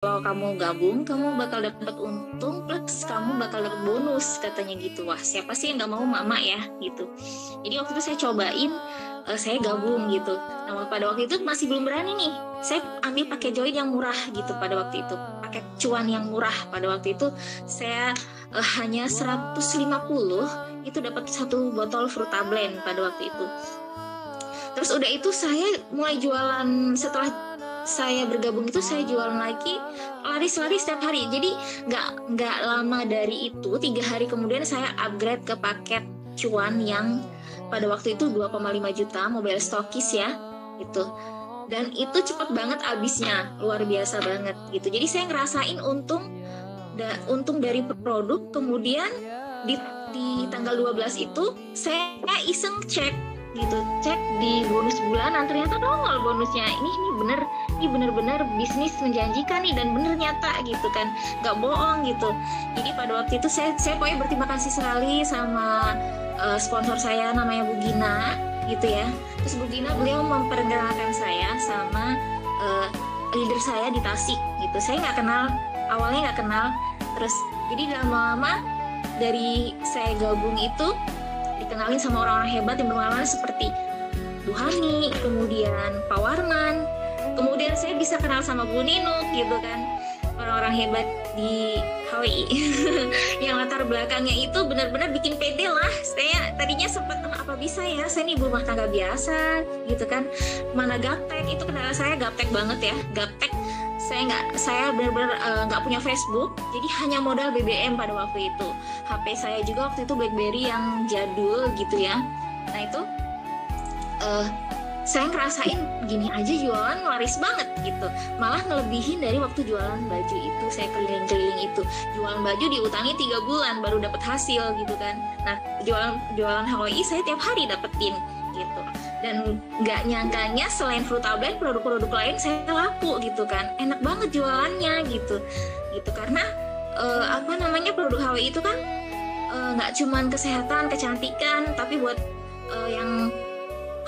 kalau kamu gabung, kamu bakal dapat untung plus kamu bakal dapat bonus, katanya gitu. Wah, siapa sih yang nggak mau, mama ya gitu. Jadi waktu itu saya cobain, saya gabung gitu. Nah, pada waktu itu masih belum berani nih. Saya ambil pakai join yang murah gitu pada waktu itu. Pakai cuan yang murah pada waktu itu. Saya hanya 150 itu dapat satu botol Fruta Blend pada waktu itu. Terus udah itu saya mulai jualan. Setelah saya bergabung itu saya jualan lagi, laris setiap hari. Jadi nggak lama dari itu, 3 hari kemudian saya upgrade ke paket cuan yang pada waktu itu 2,5 juta mobile stokis ya gitu. Dan itu cepet banget habisnya, luar biasa banget gitu. Jadi saya ngerasain untung dari produk. Kemudian di tanggal 12 itu saya iseng cek di bonus bulanan, ternyata nongol bonusnya. Ini bener-bener bisnis menjanjikan nih, dan bener nyata gitu kan, nggak bohong gitu. Jadi pada waktu itu saya pokoknya berterima kasih sekali sama sponsor saya, namanya Bu Gina gitu ya. Terus Bu Gina, beliau memperkenalkan saya sama leader saya di Tasik gitu. Saya awalnya nggak kenal. Terus jadi lama-lama dari saya gabung itu dikenalin sama orang-orang hebat yang berpengalaman seperti Bu Hani, kemudian Pak Warman, kemudian saya bisa kenal sama Bu Nino gitu kan, orang-orang hebat di HWI yang latar belakangnya itu benar-benar bikin pede lah. Saya tadinya sempat apa bisa ya, saya nih ibu rumah tangga biasa gitu kan, mana gaptek, itu kendala saya gaptek banget ya, gaptek. Saya benar-benar nggak punya Facebook, jadi hanya modal BBM pada waktu itu. HP saya juga waktu itu BlackBerry yang jadul gitu ya. Nah itu saya ngerasain gini aja jualan laris banget gitu, malah ngelebihin dari waktu jualan baju itu. Saya keliling-keliling itu, jualan baju diutangi 3 bulan baru dapat hasil gitu kan. Nah jualan HWI saya tiap hari dapetin gitu. Dan nggak nyangkanya selain Fruta Blend, produk-produk lain saya laku gitu kan, enak banget jualannya gitu karena produk HWI itu kan nggak cuman kesehatan, kecantikan, tapi buat yang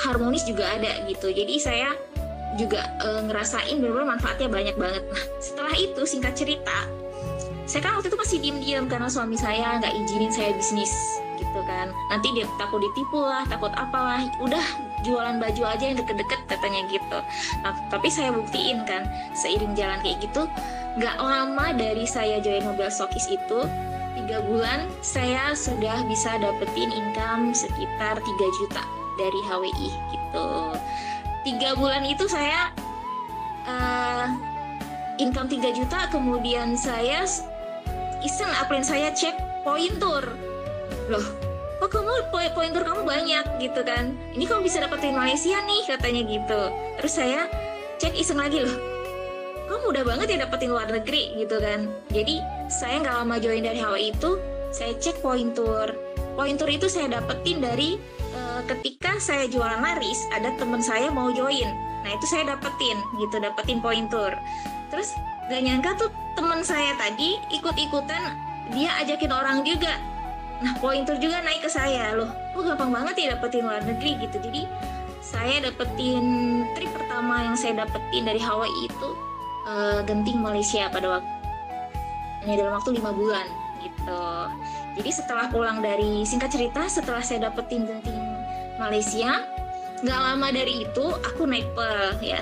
harmonis juga ada gitu. Jadi saya juga ngerasain benar-benar manfaatnya banyak banget. Nah setelah itu, singkat cerita, saya kan waktu itu masih diem-diem karena suami saya nggak izinin saya bisnis gitu kan, nanti dia takut ditipu lah, takut apalah, udah jualan baju aja yang deket-deket katanya gitu. Nah, tapi saya buktiin kan, seiring jalan kayak gitu, nggak lama dari saya join mobile stokis itu, 3 bulan saya sudah bisa dapetin income sekitar 3 juta dari HWI gitu. 3 bulan itu saya income 3 juta, kemudian saya iseng saya cek pointur. Loh, kok pointur kamu banyak gitu kan, ini kamu bisa dapetin Malaysia nih katanya gitu. Terus saya cek iseng lagi, loh kamu mudah banget ya dapetin luar negeri gitu kan. Jadi saya nggak lama join dari HWI itu, saya cek pointur itu saya dapetin dari ketika saya jualan laris, ada teman saya mau join. Nah itu saya dapetin pointur. Terus gak nyangka tuh teman saya tadi ikut-ikutan, dia ajakin orang juga. Nah pointur juga naik ke saya, loh kok gampang banget ya dapetin luar negeri gitu. Jadi saya dapetin trip pertama yang saya dapetin dari Hawaii itu Genting Malaysia pada waktu dalam waktu 5 bulan gitu. Jadi setelah pulang dari, singkat cerita, setelah saya dapetin Genting Malaysia, gak lama dari itu aku naik pel ya.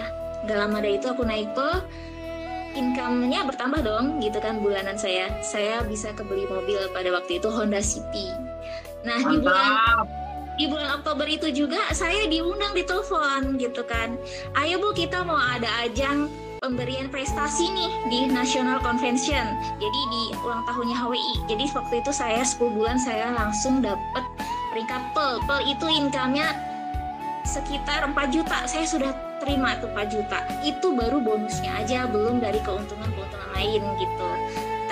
Income-nya bertambah dong gitu kan bulanan saya bisa kebeli mobil pada waktu itu, Honda City. Nah di bulan Oktober itu juga saya diundang di telepon gitu kan, ayo Bu kita mau ada ajang pemberian prestasi nih di National Convention, jadi di ulang tahunnya HWI. Jadi waktu itu saya 10 bulan saya langsung dapat peringkat pel itu income-nya sekitar 4 juta, saya sudah terima tuh 4 juta. Itu baru bonusnya aja, belum dari keuntungan-keuntungan lain gitu.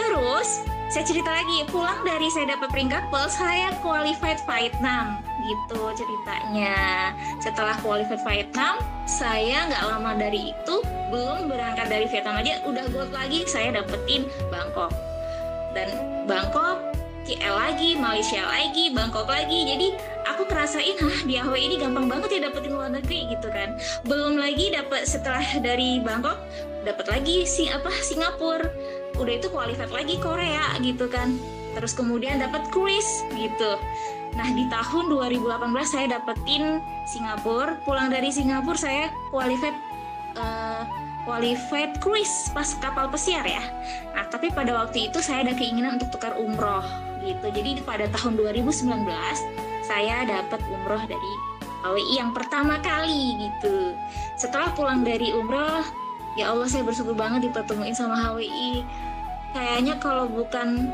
Terus saya cerita lagi, pulang dari saya dapat peringkat pel, saya qualified Vietnam gitu ceritanya. Setelah qualified Vietnam, saya nggak lama dari itu, belum berangkat dari Vietnam aja, udah gold lagi, saya dapetin Bangkok. Dan Bangkok, KL lagi, Malaysia lagi, Bangkok lagi. Jadi aku ngerasain di HW ini gampang banget ya dapetin luar negeri gitu kan. Belum lagi dapat setelah dari Bangkok dapat lagi Singapura, udah itu qualified lagi Korea gitu kan. Terus kemudian dapat cruise gitu. Nah di tahun 2018 saya dapetin Singapura. Pulang dari Singapura saya qualified cruise pas kapal pesiar ya. Nah tapi pada waktu itu saya ada keinginan untuk tukar umroh gitu. Jadi pada tahun 2019 saya dapat umroh dari HWI yang pertama kali gitu. Setelah pulang dari umroh, ya Allah saya bersyukur banget dipertemuin sama HWI. Kayaknya kalau bukan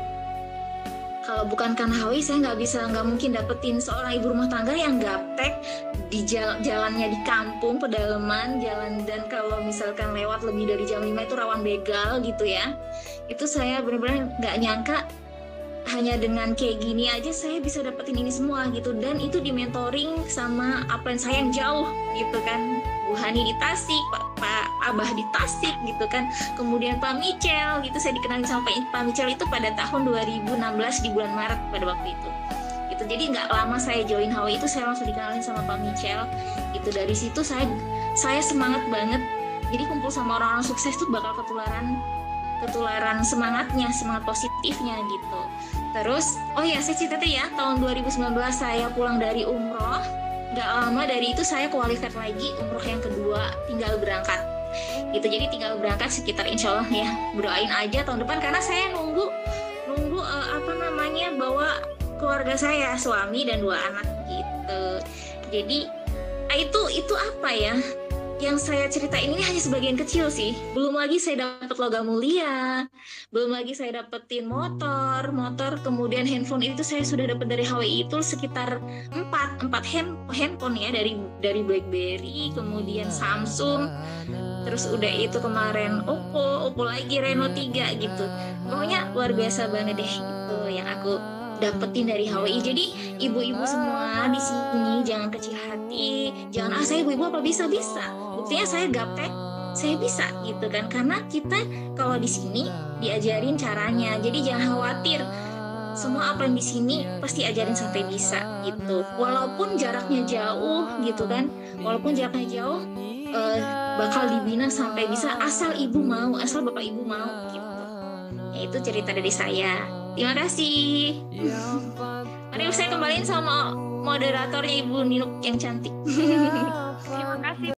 karena HWI saya nggak mungkin dapetin seorang ibu rumah tangga yang gaptek di jalannya di kampung pedalaman jalan, dan kalau misalkan lewat lebih dari jam 5 itu rawan begal gitu ya. Itu saya benar-benar nggak nyangka hanya dengan kayak gini aja saya bisa dapetin ini semua gitu, dan itu di mentoring sama apa yang saya yang jauh gitu kan. Bu Hani di Tasik, Pak Abah di Tasik gitu kan, kemudian Pak Michel gitu, saya dikenalin sama Pak Michel itu pada tahun 2016 di bulan Maret pada waktu itu gitu. Jadi nggak lama saya join HWI itu saya langsung dikenalin sama Pak Michel gitu. Dari situ saya semangat banget, jadi kumpul sama orang-orang sukses tuh bakal ketularan semangatnya, semangat positifnya gitu. Terus saya cerita ya, tahun 2019 saya pulang dari umroh. Gak lama dari itu saya qualified lagi umroh yang kedua, tinggal berangkat gitu. Jadi tinggal berangkat sekitar insya Allah ya, berdoain aja tahun depan, karena saya nunggu bawa keluarga saya, suami dan 2 anak gitu. Jadi itu apa ya yang saya ceritain ini hanya sebagian kecil sih. Belum lagi saya dapat logam mulia, belum lagi saya dapetin motor, kemudian handphone itu saya sudah dapat dari HWI itu sekitar 4 handphone ya, dari BlackBerry, kemudian Samsung, terus udah itu kemarin Oppo lagi Reno 3 gitu. Pokoknya luar biasa banget deh itu yang aku dapetin dari HWI. Jadi ibu-ibu semua di sini jangan kecil hati, jangan saya ibu-ibu apa bisa. Buktinya saya gaptek, saya bisa gitu kan, karena kita kalau di sini diajarin caranya. Jadi jangan khawatir, semua apa yang di sini pasti ajarin sampai bisa gitu. Walaupun jaraknya jauh gitu kan, bakal dibina sampai bisa, asal ibu mau, asal bapak ibu mau gitu. Ya itu cerita dari saya. Terima kasih. Mari saya kembaliin sama moderatornya Ibu Ninuk yang cantik. Terima kasih.